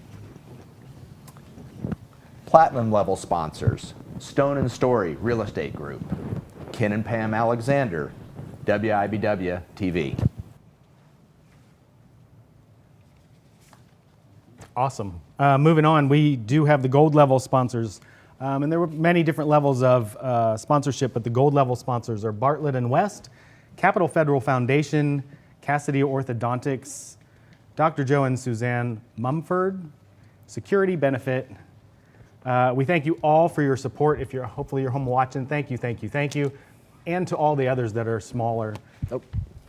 Platinum level sponsors: Stone and Story Real Estate Group, Ken and Pam Alexander, WIBW TV. Awesome. Moving on, we do have the gold level sponsors. And there were many different levels of sponsorship, but the gold level sponsors are Bartlett and West, Capital Federal Foundation, Cassidy Orthodontics, Dr. Joe and Suzanne Mumford, Security Benefit. We thank you all for your support. If you're, hopefully you're home watching, thank you, thank you, thank you. And to all the others that are smaller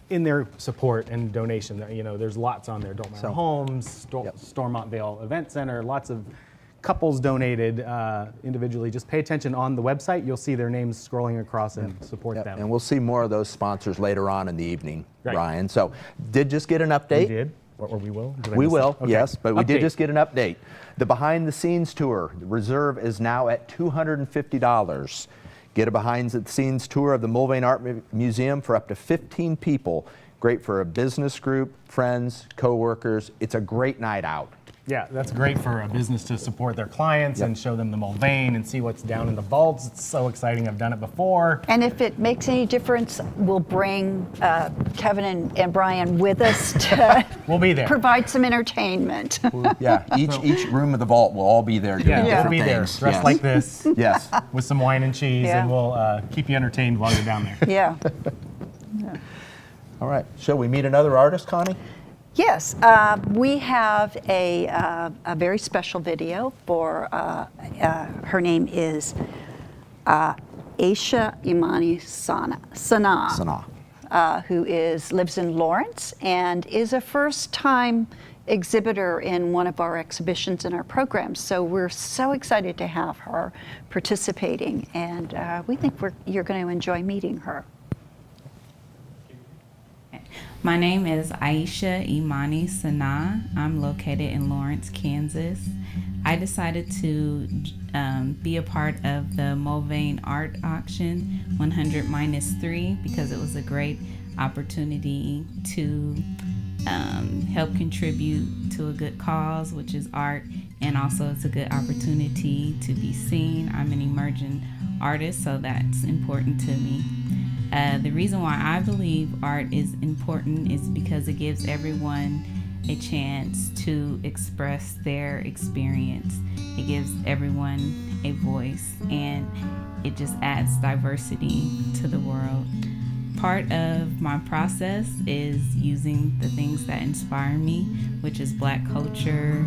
in their support and donation. You know, there's lots on there. Don't Matter Homes, Stormont Vale Event Center, lots of couples donated individually. Just pay attention on the website. You'll see their names scrolling across and support them. And we'll see more of those sponsors later on in the evening, Ryan. So, did just get an update. We did. Or we will? We will, yes, but we did just get an update. The behind the scenes tour, the reserve is now at $250. Get a behind the scenes tour of the Mulvane Art Museum for up to 15 people. Great for a business group, friends, co-workers. It's a great night out. Yeah, that's great for a business to support their clients and show them the Mulvane and see what's down in the vaults. It's so exciting. I've done it before. And if it makes any difference, we'll bring Kevin and Brian with us to we'll be there. Provide some entertainment. Each room of the vault will all be there doing different we'll be things. there, dressed like this. Yes. With some wine and cheese, and we'll keep you entertained while you're down there. Yeah. All right. Shall we meet another artist, Connie? Yes, we have a very special video for, her name is Aisha Imani Sana, who lives in Lawrence and is a first-time exhibitor in one of our exhibitions in our programs. So we're so excited to have her participating, and we think you're going to enjoy meeting her. My name is Aisha Imani Sana. I'm located in Lawrence, Kansas. I decided to be a part of the Mulvane Art Auction 100-3 because it was a great opportunity to help contribute to a good cause, which is art, and also it's a good opportunity to be seen. I'm an emerging artist, so that's important to me. The reason why I believe art is important is because it gives everyone a chance to express their experience. It gives everyone a voice, and it just adds diversity to the world. Part of my process is using the things that inspire me, which is Black culture,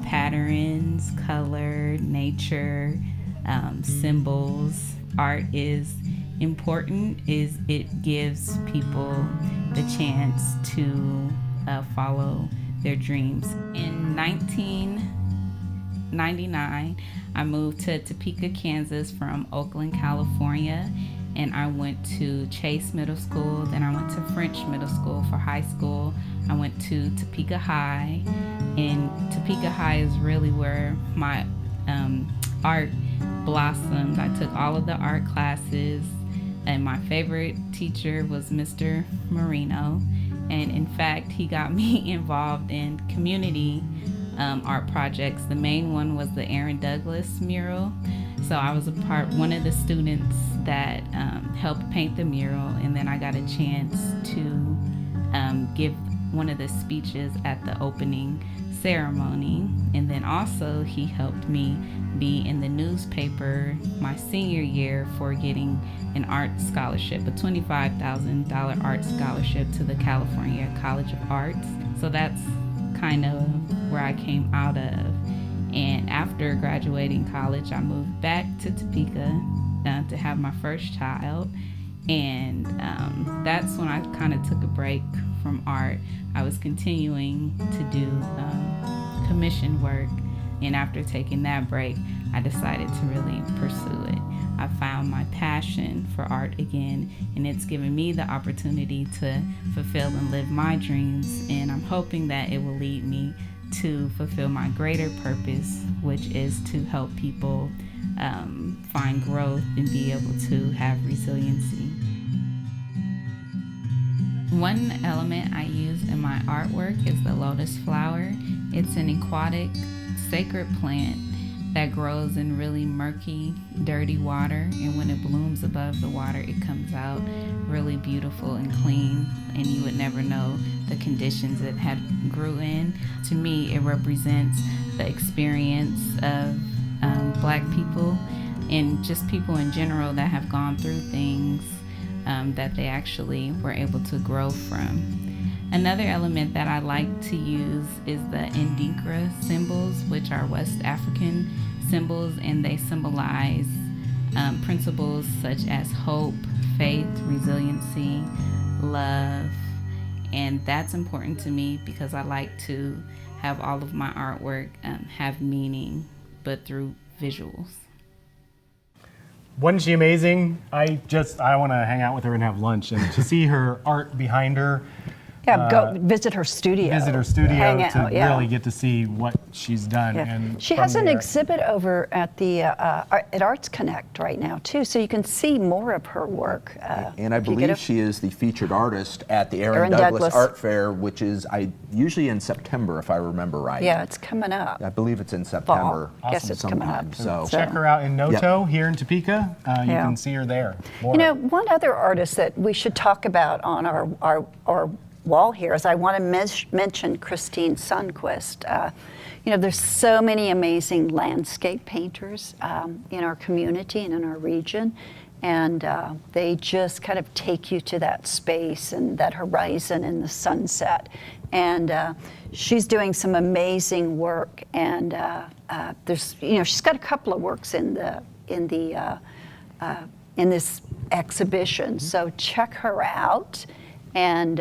patterns, color, nature, symbols. Art is important, is it gives people the chance to follow their dreams. In 1999, I moved to Topeka, Kansas from Oakland, California, and I went to Chase Middle School, then I went to French Middle School for high school. I went to Topeka High, and Topeka High is really where my art blossomed. I took all of the art classes, and my favorite teacher was Mr. Marino, and in fact he got me involved in community art projects. The main one was the Aaron Douglas mural, so I was one of the students that helped paint the mural, and then I got a chance to give one of the speeches at the opening ceremony. And then also he helped me be in the newspaper my senior year for getting an art scholarship, a $25,000 art scholarship to the California College of Arts. So that's kind of where I came out of. And after graduating college, I moved back to Topeka to have my first child. And that's when I kind of took a break from art. I was continuing to do commission work, and after taking that break, I decided to really pursue it. I found my passion for art again, and it's given me the opportunity to fulfill and live my dreams, and I'm hoping that it will lead me to fulfill my greater purpose, which is to help people find growth and be able to have resiliency. One element I use in my artwork is the lotus flower. It's an aquatic, sacred plant that grows in really murky, dirty water, and when it blooms above the water, it comes out really beautiful and clean, and you would never know the conditions it had grew in. To me, it represents the experience of Black people and just people in general that have gone through things that they actually were able to grow from. Another element that I like to use is the Ndikra symbols, which are West African symbols, and they symbolize principles such as hope, faith, resiliency, love, and that's important to me because I like to have all of my artwork have meaning, but through visuals. Wasn't she amazing? I want to hang out with her and have lunch, and to see her art behind her. Yeah, go visit her studio. Visit her studio Hang to out, yeah. really get to see what she's done. Yeah. And She from has an there- exhibit over at the at Arts Connect right now too, so you can see more of her work. And I if you get believe a- she is the featured artist at the Aaron Aaron Douglas Douglas. Art Fair, which is usually in September, if I remember right. Yeah, it's coming up. I believe it's in September. Guess it's coming sometime, up. So Check her out in Noto here in Topeka. You Yeah. can see her there. You know, one other artist that we should talk about on our wall here is I want to mention Christine Sundquist. You know, there's so many amazing landscape painters in our community and in our region, and they just kind of take you to that space and that horizon and the sunset. And she's doing some amazing work, and there's, you know, she's got a couple of works in this exhibition, so check her out. And,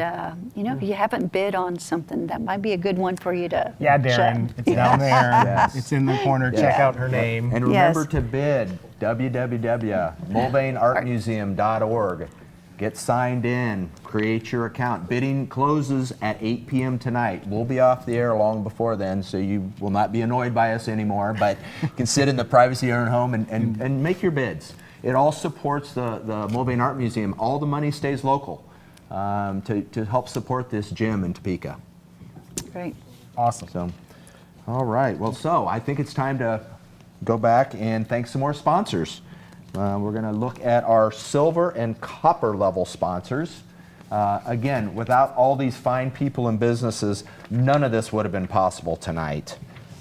you know, if you haven't bid on something, that might be a good one for you to Yeah, Darren, check. it's down there. Yes. It's in the corner. Check out her name. And remember to bid, www.mulvaneartmuseum.org. Get signed in, create your account. Bidding closes at 8 p.m. tonight. We'll be off the air long before then, so you will not be annoyed by us anymore, but you can sit in the privacy of your own home and make your bids. It all supports the Mulvane Art Museum. All the money stays local. To help support this gym in Topeka. Great. Awesome. So, all right. Well, so I think it's time to go back and thank some more sponsors. We're going to look at our silver and copper level sponsors. Again, without all these fine people and businesses, none of this would have been possible tonight.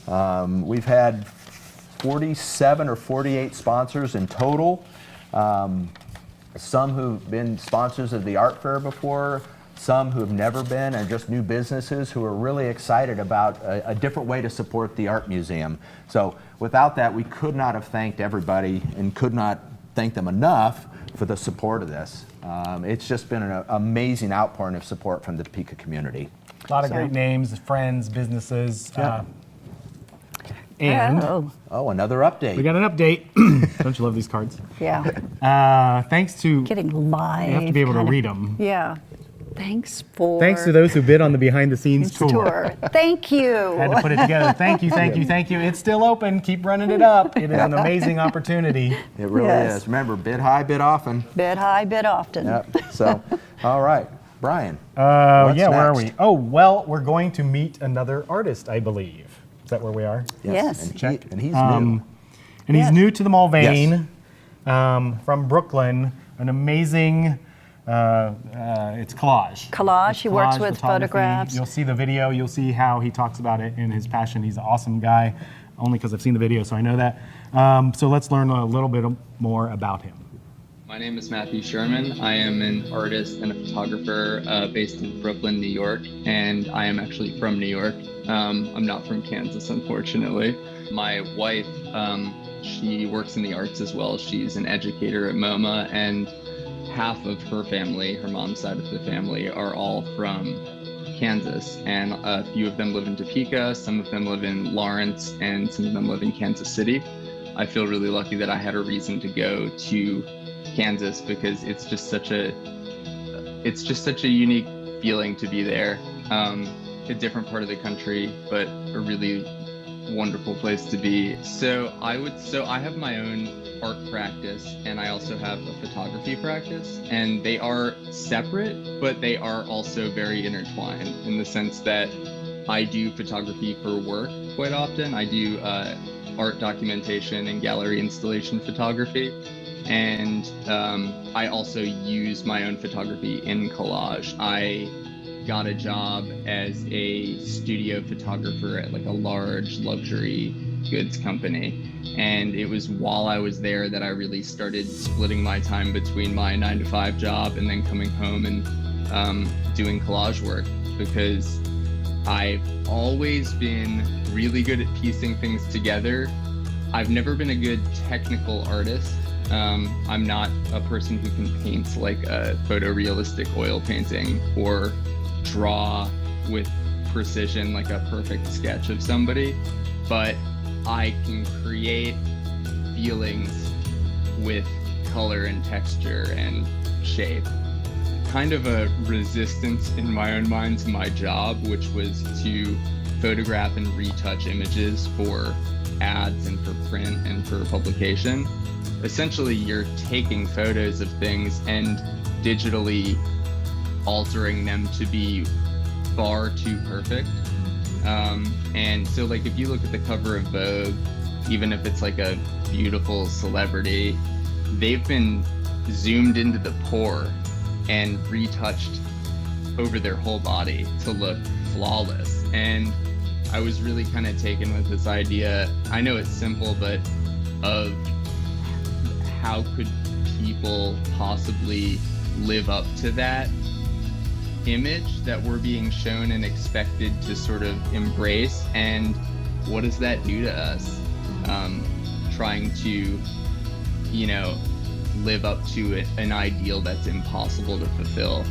We've had 47 or 48 sponsors in total. Some who've been sponsors of the art fair before, some who've never been, and just new businesses who are really excited about a different way to support the art museum. So without that, we could not have thanked everybody and could not thank them enough for the support of this. It's just been an amazing outpouring of support from the Topeka community. A lot of great names, friends, businesses. Yeah. And another update. We got an update. Don't you love these cards? Yeah. Thanks to Getting live. You have to be able to kind of- read them. Yeah. Thanks for. Thanks to those who bid on the behind the scenes tour. Thank you. Had to put it together. Thank you, thank you, thank you. It's still open. Keep running it up. It is an amazing opportunity. It really is. Remember, bid high, bid often. Bid high, bid often. Yep. So, all right, Brian. Yeah, what's where are next? we? Oh, well, we're going to meet another artist, I believe. Is that where we are? Yes. And he's new. And he's new to the Mulvane from Brooklyn. An amazing It's collage. Collage. It's He works with photography. photographs. You'll see the video. You'll see how he talks about it and his passion. He's an awesome guy, only because I've seen the video, so I know that. So let's learn a little bit more about him. My name is Matthew Sherman. I am an artist and a photographer based in Brooklyn, New York, and I am actually from New York. I'm not from Kansas, unfortunately. My wife, she works in the arts as well. She's an educator at MoMA, and half of her family, her mom's side of the family, are all from Kansas, and a few of them live in Topeka, some of them live in Lawrence, and some of them live in Kansas City. I feel really lucky that I had a reason to go to Kansas because it's just such a unique feeling to be there. A different part of the country, but a really wonderful place to be. So I have my own art practice, and I also have a photography practice, and they are separate, but they are also very intertwined in the sense that I do photography for work quite often. I do art documentation and gallery installation photography, and I also use my own photography in collage. I got a job as a studio photographer at like a large luxury goods company, and it was while I was there that I really started splitting my time between my 9-to-5 job and then coming home and doing collage work, because I've always been really good at piecing things together. I've never been a good technical artist. I'm not a person who can paint like a photorealistic oil painting or draw with precision like a perfect sketch of somebody, but I can create feelings with color and texture and shape. Kind of a resistance in my own mind to my job, which was to photograph and retouch images for ads and for print and for publication. Essentially, you're taking photos of things and digitally altering them to be far too perfect. And so like if you look at the cover of Vogue, even if it's like a beautiful celebrity, they've been zoomed into the pore and retouched over their whole body to look flawless. And I was really kind of taken with this idea, I know it's simple, but of how could people possibly live up to that image that we're being shown and expected to sort of embrace, and what does that do to us? Trying to, live up to an ideal that's impossible to fulfill.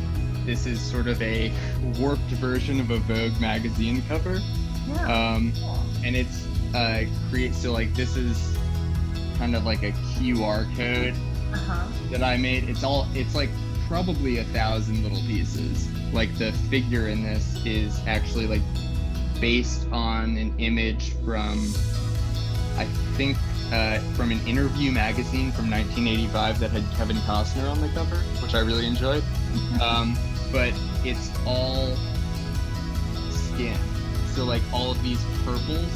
This is sort of a warped version of a Vogue magazine cover. Yeah. And it's so like this is kind of like a QR code that I made. It's like probably 1,000 little pieces. Like the figure in this is actually like based on an image from, I think, from an Interview magazine from 1985 that had Kevin Costner on the cover, which I really enjoyed. But it's all skin. So like all of these purples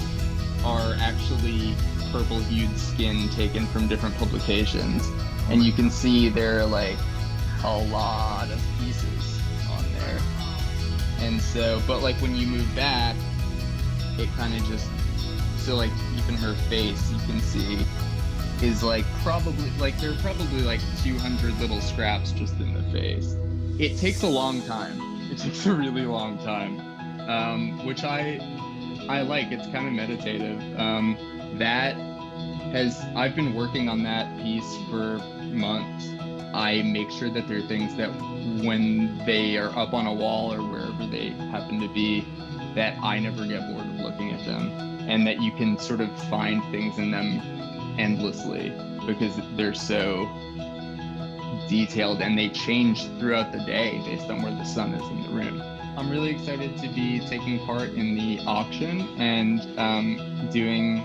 are actually purple hued skin taken from different publications. And you can see there are like a lot of pieces on there. And so, but like when you move back, it kind of just, so like even her face, you can see is like probably, like there are probably like 200 little scraps just in the face. It takes a long time. It takes a really long time, which I like. It's kind of meditative. I've been working on that piece for months. I make sure that there are things that when they are up on a wall or wherever they happen to be, that I never get bored of looking at them, and that you can sort of find things in them endlessly because they're so detailed and they change throughout the day based on where the sun is in the room. I'm really excited to be taking part in the auction and doing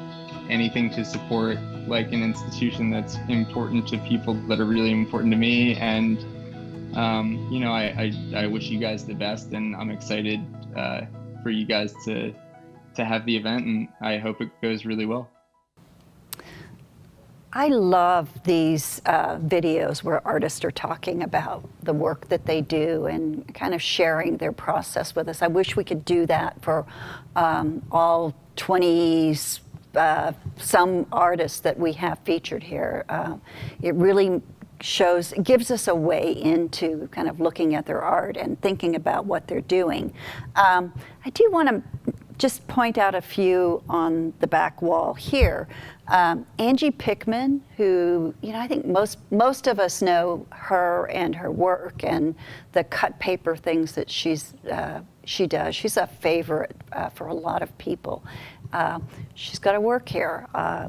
anything to support like an institution that's important to people that are really important to me. And I wish you guys the best, and I'm excited for you guys to have the event, and I hope it goes really well. I love these videos where artists are talking about the work that they do and kind of sharing their process with us. I wish we could do that for all 20 some artists that we have featured here. It really gives us a way into kind of looking at their art and thinking about what they're doing. I do want to just point out a few on the back wall here. Angie Pickman, who, I think most of us know her and her work and the cut paper things that she does. She's a favorite for a lot of people. She's got a work here.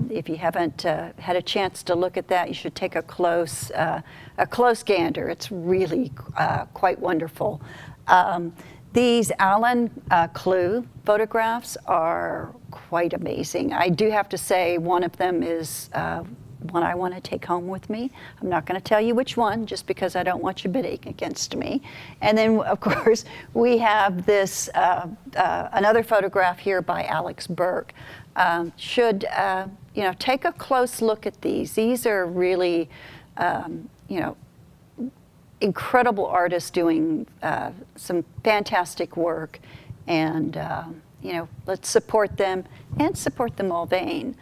If you haven't had a chance to look at that, you should take a close gander. It's really quite wonderful. These Alan Clue photographs are quite amazing. I do have to say one of them is one I want to take home with me. I'm not going to tell you which one, just because I don't want you bidding against me. And then, of course, we have this another photograph here by Alex Burke. Take a close look at these. These are really, incredible artists doing some fantastic work, and let's support them and support the Mulvane.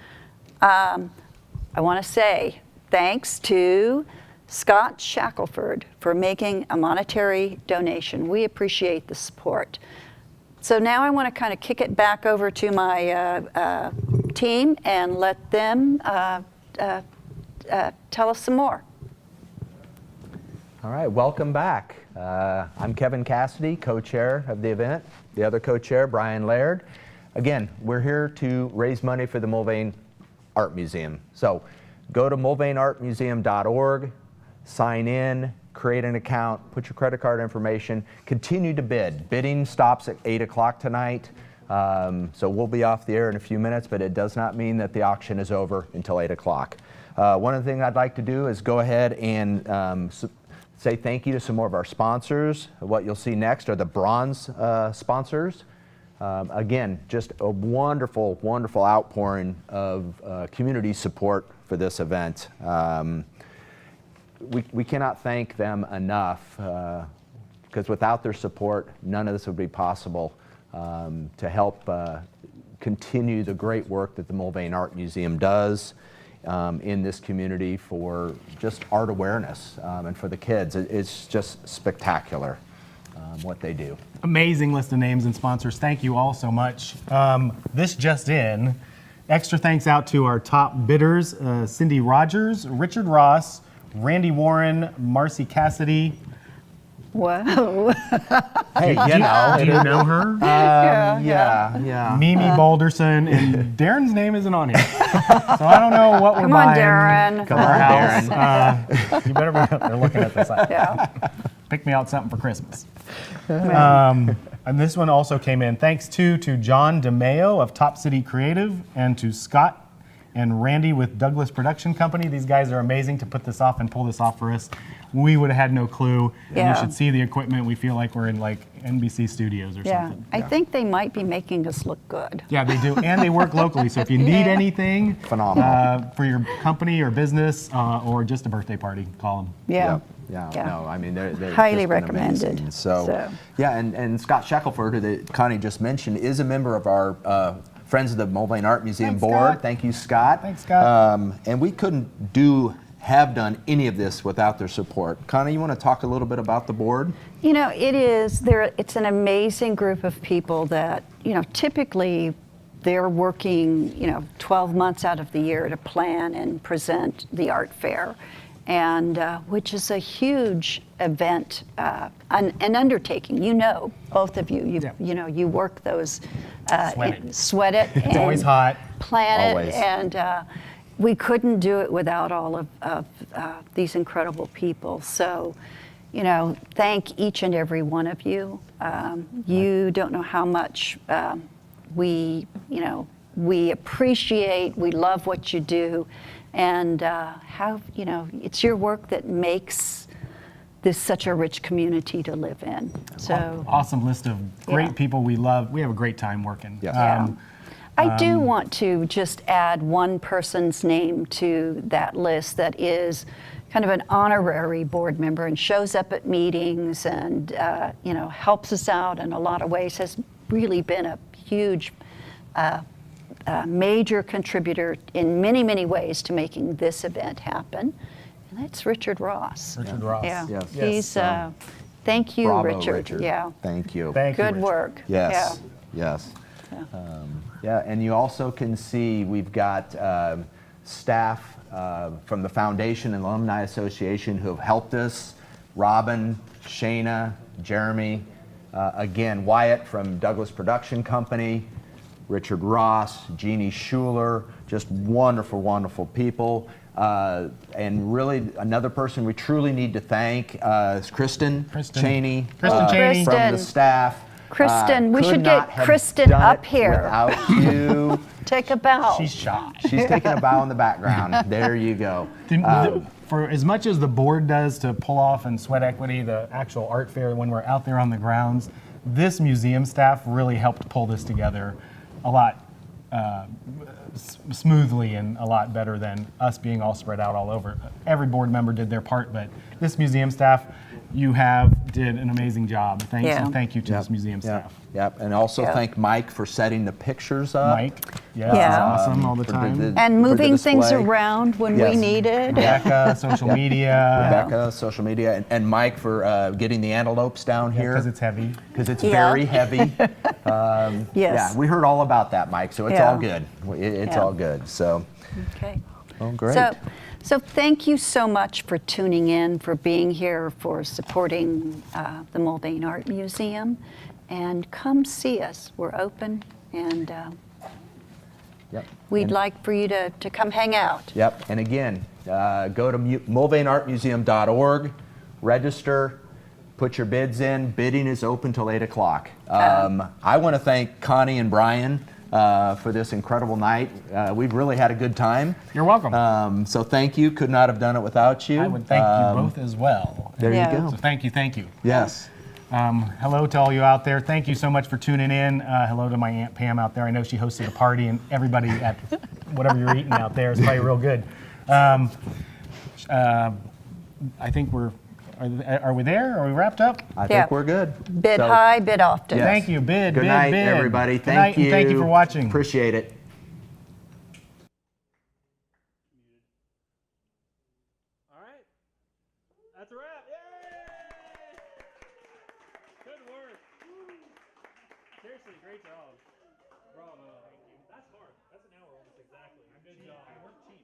I want to say thanks to Scott Shackelford for making a monetary donation. We appreciate the support. So now I want to kind of kick it back over to my team and let them tell us some more. All right, welcome back. I'm Kevin Cassidy, co-chair of the event. The other co-chair, Brian Laird. Again, we're here to raise money for the Mulvane Art Museum. So go to mulvaneartmuseum.org, sign in, create an account, put your credit card information, continue to bid. Bidding stops at 8 o'clock tonight, so we'll be off the air in a few minutes, but it does not mean that the auction is over until 8 o'clock. One of the things I'd like to do is go ahead and say thank you to some more of our sponsors. What you'll see next are the bronze sponsors. Again, just a wonderful, wonderful outpouring of community support for this event. We cannot thank them enough, because without their support, none of this would be possible to help continue the great work that the Mulvane Art Museum does in this community for just art awareness and for the kids. It's just spectacular what they do. Amazing list of names and sponsors. Thank you all so much. This just in. Extra thanks out to our top bidders, Cindy Rogers, Richard Ross, Randy Warren, Marcy Cassidy. Wow. Hey, do you know her? Yeah. Mimi Balderson, and Darren's name isn't on here. So I don't know what we're buying. Darren. Come on, Darren. You better be they're looking at this. Yeah. Pick me out something for Christmas. And this one also came in. Thanks to John DeMeo of Top City Creative, and to Scott and Randy with Douglas Production Company. These guys are amazing to put this off and pull this off for us. We would have had no clue. Yeah. And you should see the equipment. We feel like we're in like NBC studios or something. I think they might be making us look good. Yeah, they do. And they work locally. So if you need anything phenomenal for your company or business or just a birthday party, call them. Yeah. No, I mean, they're highly just been recommended. amazing. So, yeah, and Scott Shackelford, who that Connie just mentioned, is a member of our Friends of the Mulvane Art Museum board. Scott. Thank you, Scott. Thanks, Scott. And we couldn't have done any of this without their support. Connie, you want to talk a little bit about the board? It's an amazing group of people that, typically they're working, 12 months out of the year to plan and present the art fair, and which is a huge event, an undertaking. Both of you, you work those, sweat it. It's always hot. Plan Always. it, and we couldn't do it without all of these incredible people. So, thank each and every one of you. You don't know how much we appreciate, we love what you do, and how, it's your work that makes this such a rich community to live in. So awesome list of great people we love. We have a great time working. Yes. I do want to just add one person's name to that list that is kind of an honorary board member and shows up at meetings and helps us out in a lot of ways, has really been a huge major contributor in many, many ways to making this event happen. And that's Richard Ross. Richard Ross. Yeah. Yes. He's, thank you, Bravo, Richard. Yeah. Thank you. Thank you, Good Richard. work. Yes. Yeah. Yes. Yeah, and you also can see we've got staff from the Foundation and Alumni Association who have helped us. Robin, Shayna, Jeremy, again, Wyatt from Douglas Production Company, Richard Ross, Jeannie Schuler, just wonderful, wonderful people. And really, another person we truly need to thank is Kristen Cheney, Cheney. from the staff. Kristen, we Could should not get have Kristen done up it here. Without you. Take a bow. She's shy. She's taking a bow in the background. There you go. For as much as the board does to pull off and sweat equity the actual art fair when we're out there on the grounds, this museum staff really helped pull this together a lot smoothly and a lot better than us being all spread out all over. Every board member did their part, but this museum staff, did an amazing job. Thank you to this museum staff. Yep, and also thank Mike for setting the pictures up. Mike, he's awesome all the time. And moving things around when we needed. Rebecca, social media. And Mike for getting the antelopes down here. Because it's heavy. Because it's very heavy. Yes. Yeah, we heard all about that, Mike, so it's all good. It's all good, so. Okay. Oh, great. So thank you so much for tuning in, for being here, for supporting the Mulvane Art Museum. And come see us. We're open, and we'd like for you to come hang out. Yep, and again, go to mulvaneartmuseum.org, register, put your bids in. Bidding is open till 8 o'clock. I want to thank Connie and Brian for this incredible night. We've really had a good time. You're welcome. So thank you. Could not have done it without you. I would thank you both as well. There you go. So thank you. Yes. Hello to all you out there. Thank you so much for tuning in. Hello to my Aunt Pam out there. I know she hosted a party, and everybody at whatever you're eating out there is probably real good. I think are we there? Are we wrapped up? I think we're good. Bid high, bid often. Yes. Thank you. Bid. Good night, everybody. Thank you. And thank you for watching. Appreciate it. All right. That's a wrap. Yay! Good work. Seriously, great job. Bravo. That's hard. That's an hour almost exactly. Good job. I work cheap.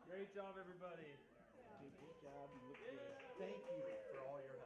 Great job, everybody. Good job. Thank you for all your help.